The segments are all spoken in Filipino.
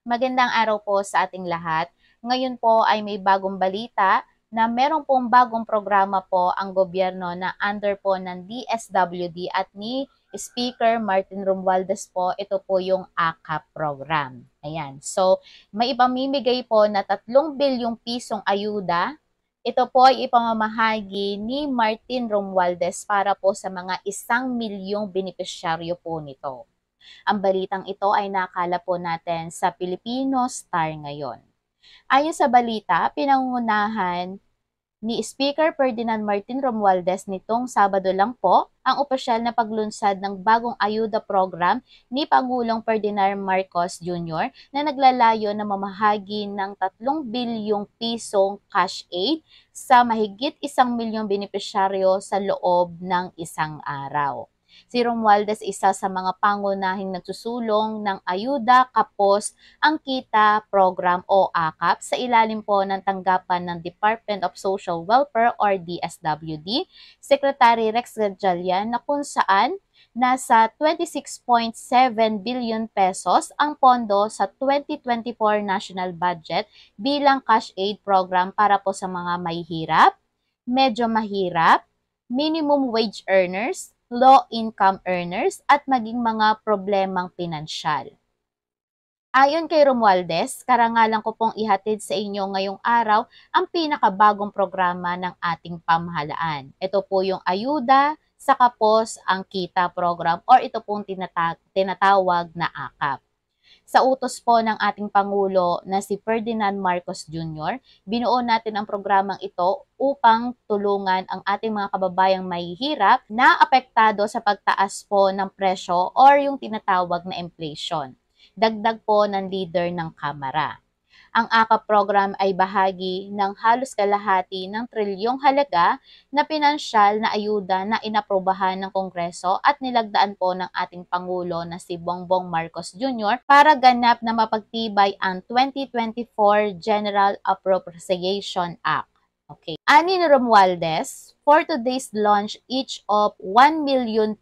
Magandang araw po sa ating lahat. Ngayon po ay may bagong balita na meron pong bagong programa po ang gobyerno na under po ng DSWD at ni Speaker Martin Romualdez po. Ito po yung AKAP program. Ayan. So, may ipamimigay po na 3 bilyong pisong ayuda. Ito po ay ipamamahagi ni Martin Romualdez para po sa mga 1 milyong benepisyaryo po nito. Ang balitang ito ay nakala po natin sa Filipino Star ngayon. Ayon sa balita, pinangunahan ni Speaker Ferdinand Martin Romualdez nitong Sabado lang po ang opisyal na paglunsad ng bagong ayuda program ni Pangulong Ferdinand Marcos Jr. na naglalayo na mamahagi ng 3 bilyong pisong cash aid sa mahigit 1 milyong benepisyaryo sa loob ng isang araw. Si Romualdez isa sa mga pangunahing nagsusulong ng Ayuda Kapos ang Kita Program o AKAP sa ilalim po ng tanggapan ng Department of Social Welfare or DSWD, Secretary Rex Gatchalian na kung saan nasa 26.7 billion pesos ang pondo sa 2024 national budget bilang cash aid program para po sa mga mahihirap, medyo mahirap, minimum wage earners, low-income earners at maging mga problemang pinansyal. Ayon kay Romualdez, karangalan ko pong ihatid sa inyo ngayong araw ang pinakabagong programa ng ating pamahalaan. Ito po yung Ayuda sa Kapos ang Kita program or ito pong tinatawag na AKAP. Sa utos po ng ating Pangulo na si Ferdinand Marcos Jr., binuo natin ang programang ito upang tulungan ang ating mga kababayang mahihirap na apektado sa pagtaas po ng presyo or yung tinatawag na inflation. Dagdag po ng leader ng Kamara. Ang AKAP program ay bahagi ng halos kalahati ng trilyong halaga na pinansyal na ayuda na inaprobahan ng Kongreso at nilagdaan po ng ating Pangulo na si Bongbong Marcos Jr. para ganap na mapagtibay ang 2024 General Appropriation Act. Okay. Ani ni Romualdez, for today's launch, each of 1,002,000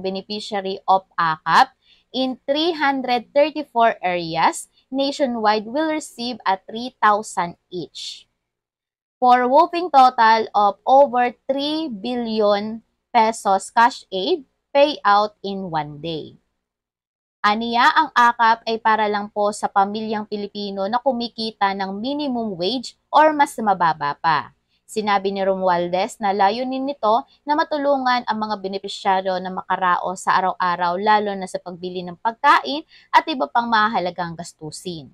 beneficiary of AKAP in 334 areas nationwide will receive at 3,000 each. For a whopping total of over 3 billion pesos cash aid payout in one day. Aniya, ang AKAP ay para lang po sa pamilyang Pilipino na kumikita ng minimum wage or mas mababa pa. Sinabi ni Romualdez na layunin nito na matulungan ang mga benepisyaryo na makaraos sa araw-araw lalo na sa pagbili ng pagkain at iba pang mahalagang gastusin.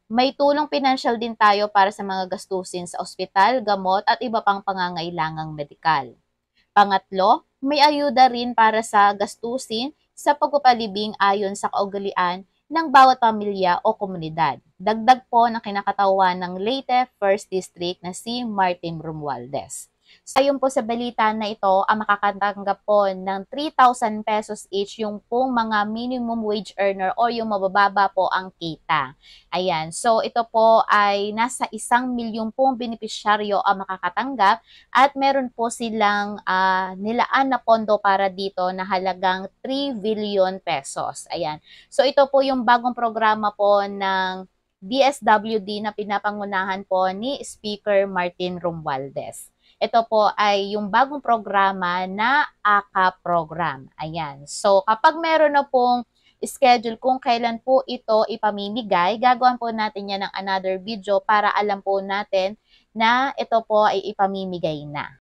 May tulong pinansyal din tayo para sa mga gastusin sa ospital, gamot at iba pang pangangailangang medikal. Pangatlo, may ayuda rin para sa gastusin sa pagpapalibing ayon sa kaugalian ng bawat pamilya o komunidad. Dagdag po ng kinakatawan ng Leyte 1st District na si Martin Romualdez. So, ayon po sa balita na ito, ang makakatanggap po ng 3,000 pesos each yung pong mga minimum wage earner o yung mabababa po ang kita. Ayan, so ito po ay nasa 1 milyong pong benepisyaryo ang makakatanggap at meron po silang nilaan na pondo para dito na halagang 3 billion pesos. Ayan, so ito po yung bagong programa po ng DSWD na pinapangunahan po ni Speaker Martin Romualdez. Ito po ay yung bagong programa na AKAP program. Ayan. So, kapag meron na pong schedule kung kailan po ito ipamimigay, gagawin po natin yan ng another video para alam po natin na ito po ay ipamimigay na.